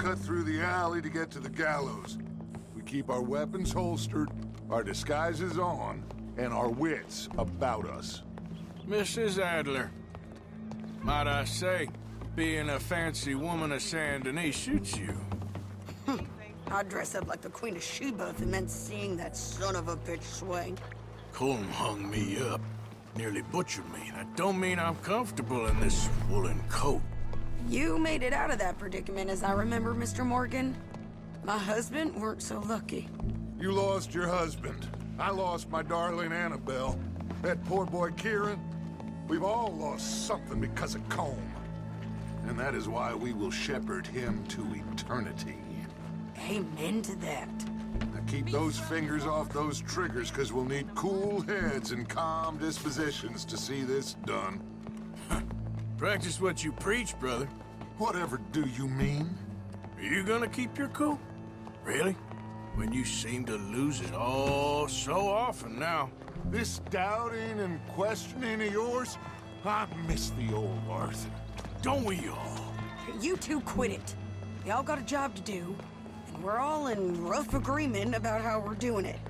cut through the alley to get to the gallows. We keep our weapons holstered, our disguises on, and our wits about us. Mrs. Adler, might I say, being a fancy woman of Saint Denis suits you. I'd dress up like the Queen of Sheba if it meant seeing that son of a bitch swing. Colm hung me up, nearly butchered me. That don't mean I'm comfortable in this woolen coat. You made it out of that predicament, as I remember, Mr. Morgan. My husband weren't so lucky. You lost your husband. I lost my darling Annabelle. That poor boy Kieran. We've all lost something because of Colm. And that is why we will shepherd him to eternity. Amen to that. Now keep those fingers off those triggers, because we'll need cool heads and calm dispositions to see this done. Practice what you preach, brother. Whatever do you mean? Are you gonna keep your cool? Really? When you seem to lose it all so often now. This doubting and questioning of yours, I miss the old Arthur. Don't we all? You two quit it. Y'all got a job to do, and we're all in rough agreement about how we're doing it.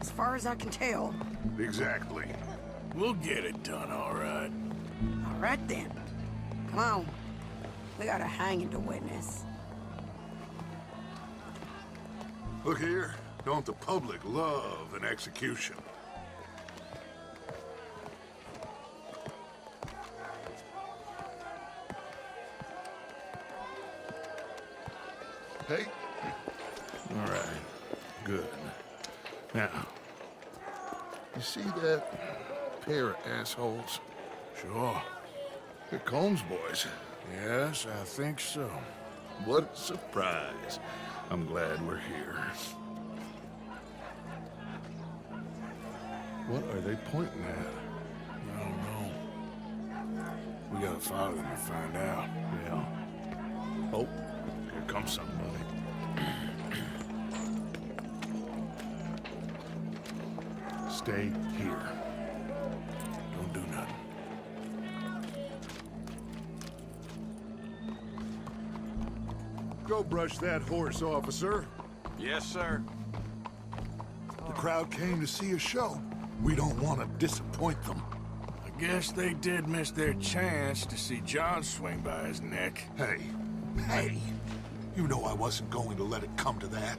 As far as I can tell. Exactly. We'll get it done, all right. All right then. Come on. We got a hanging to witness. Look here, don't the public love an execution? Hey? All right, good. Now, you see that pair of assholes? Sure. They're Colm's boys. Yes, I think so. What a surprise. I'm glad we're here. What are they pointing at? I don't know. We gotta follow them and find out. Yeah. Oh, here comes somebody. Stay here. Don't do nothing. Go brush that horse, officer. Yes, sir. The crowd came to see a show. We don't want to disappoint them. I guess they did miss their chance to see John swing by his neck. Hey, you know I wasn't going to let it come to that.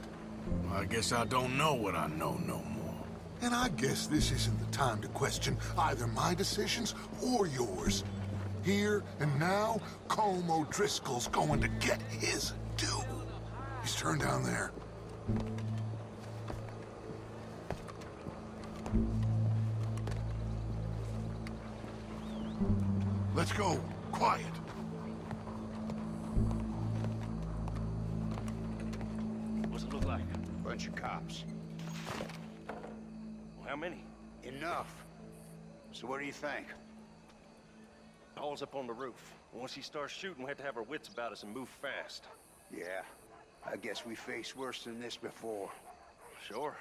Well, I guess I don't know what I know no more. And I guess this isn't the time to question either my decisions or yours. Here and now, Colm O'Driscoll's going to get his due. He's turned down there. Let's go. Quiet. What's it look like? Bunch of cops. Well, how many? Enough. So what do you think? Paul's up on the roof. Once he starts shooting, we have to have our wits about us and move fast. Yeah, I guess we faced worse than this before. Sure.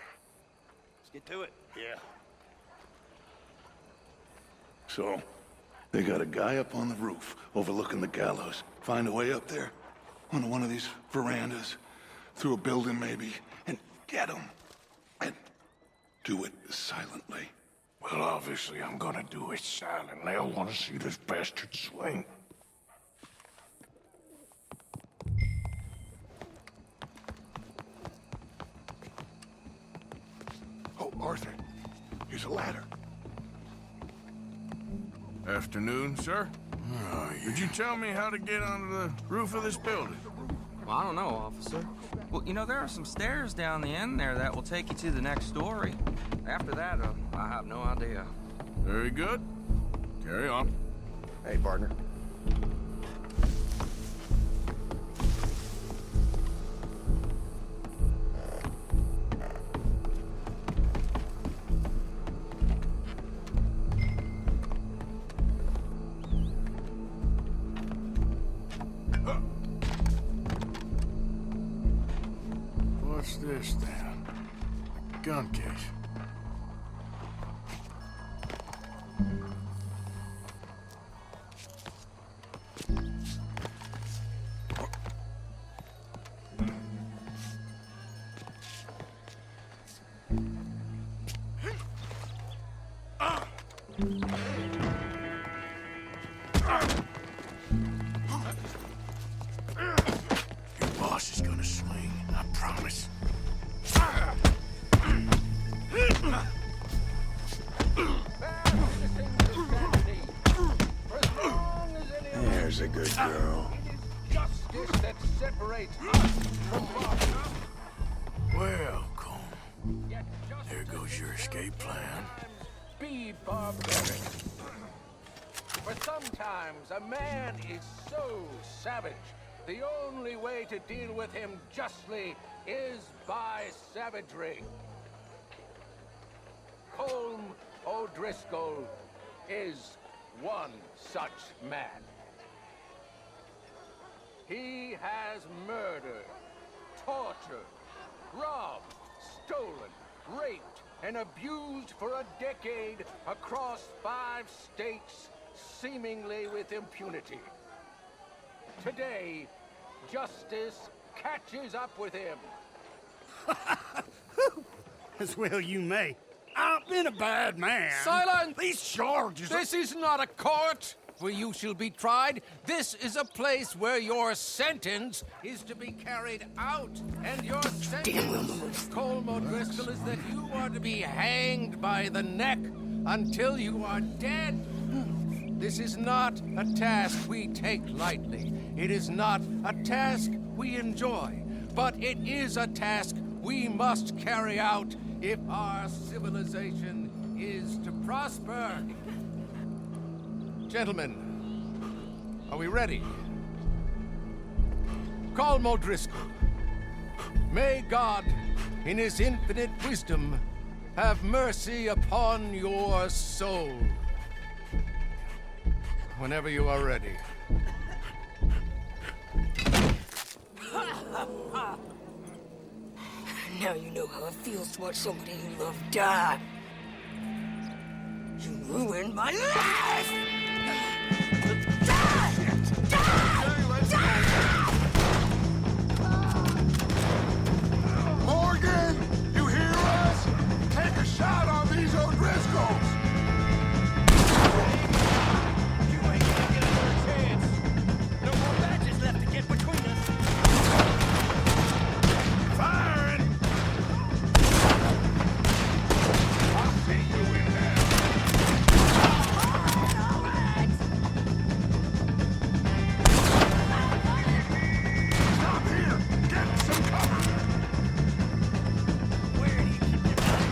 Let's get to it. Yeah. So, they got a guy up on the roof overlooking the gallows. Find a way up there, onto one of these verandas, through a building maybe, and get him. And do it silently. Well, obviously I'm gonna do it silently. I want to see this bastard swing. Oh, Arthur, here's a ladder. Afternoon, sir. Could you tell me how to get onto the roof of this building? Well, I don't know, officer. Well, you know, there are some stairs down the end there that will take you to the next story. After that, I have no idea. Very good. Carry on. Hey, partner. What's this then? A gun case. separates us from Boston. Well, Colm, there goes your escape plan. Be barbaric. For sometimes a man is so savage, the only way to deal with him justly is by savagery. Colm O'Driscoll is one such man. He has murdered, tortured, robbed, stolen, raped, and abused for a decade across 5 states, seemingly with impunity. Today, justice catches up with him. As well you may. I've been a bad man. Silence! These charges This is not a court where you shall be tried. This is a place where your sentence is to be carried out. And your sentence, Colm O'Driscoll, is that you are to be hanged by the neck until you are dead. This is not a task we take lightly. It is not a task we enjoy. But it is a task we must carry out if our civilization is to prosper. Gentlemen, are we ready? Colm O'Driscoll, may God, in his infinite wisdom, have mercy upon your soul. Whenever you are ready. Now you know how it feels to watch somebody you love die. You ruined my life! Morgan, you hear us? Take a shot on these O'Driscolls! You ain't gonna get another chance. No more badges left to get between us. Firing! I'll see you in there. Stop here! Get some cover! Where do you keep your guns?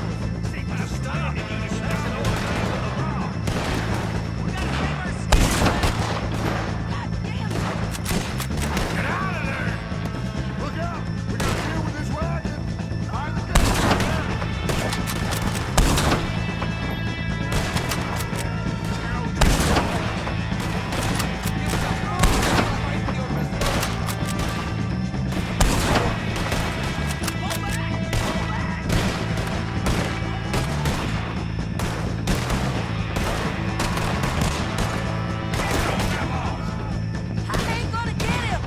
See my stop. We gotta save our Get out of there! Look out! We got to deal with this wagon! Behind the gate! I ain't gonna get him!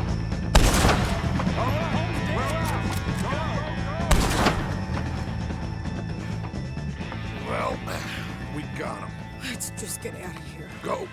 Well, we got him. Let's just get out of here. Go.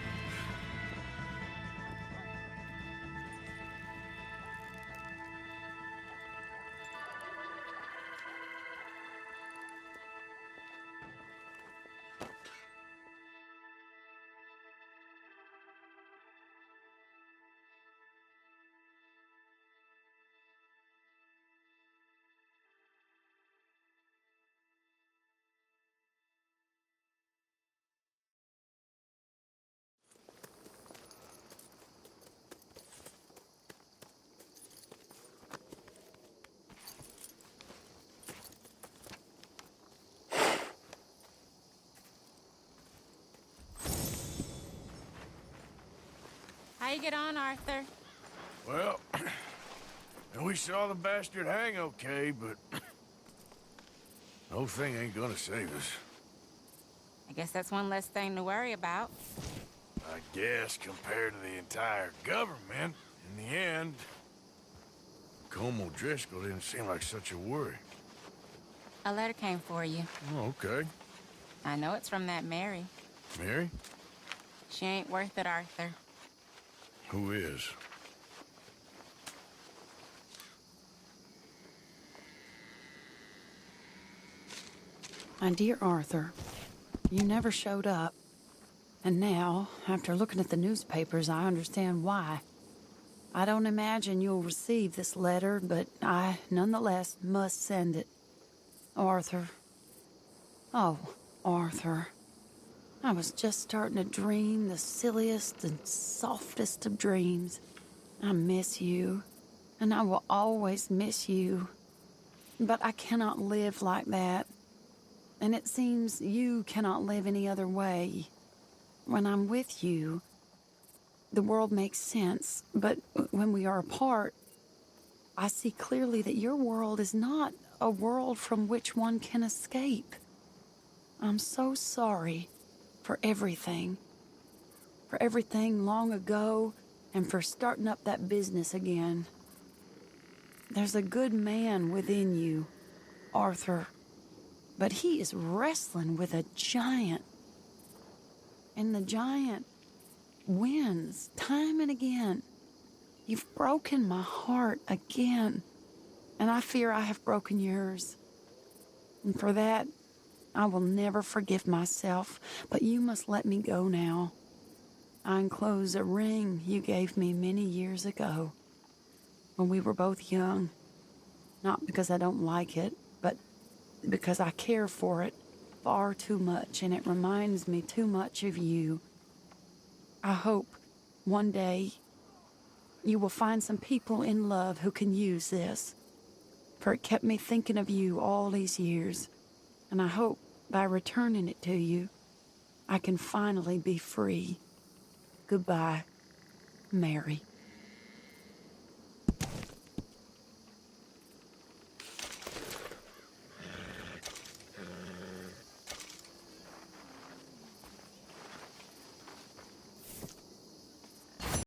How you get on, Arthur? Well, we saw the bastard hang okay, but the whole thing ain't gonna save us. I guess that's one less thing to worry about. I guess compared to the entire government, in the end, Colm O'Driscoll didn't seem like such a worry. A letter came for you. Oh, okay. I know it's from that Mary. Mary? She ain't worth it, Arthur. Who is? My dear Arthur, you never showed up. And now, after looking at the newspapers, I understand why. I don't imagine you'll receive this letter, but I nonetheless must send it. Arthur. Oh, Arthur. I was just starting to dream the silliest and softest of dreams. I miss you, and I will always miss you. But I cannot live like that. And it seems you cannot live any other way. When I'm with you, the world makes sense, but when we are apart, I see clearly that your world is not a world from which one can escape. I'm so sorry for everything long ago, and for starting up that business again. There's a good man within you, Arthur, but he is wrestling with a giant. And the giant wins time and again. You've broken my heart again, and I fear I have broken yours. And for that, I will never forgive myself, but you must let me go now. I enclose a ring you gave me many years ago, when we were both young. Not because I don't like it, but because I care for it far too much, and it reminds me too much of you. I hope one day you will find some people in love who can use this, for it kept me thinking of you all these years, and I hope by returning it to you, I can finally be free. Goodbye, Mary.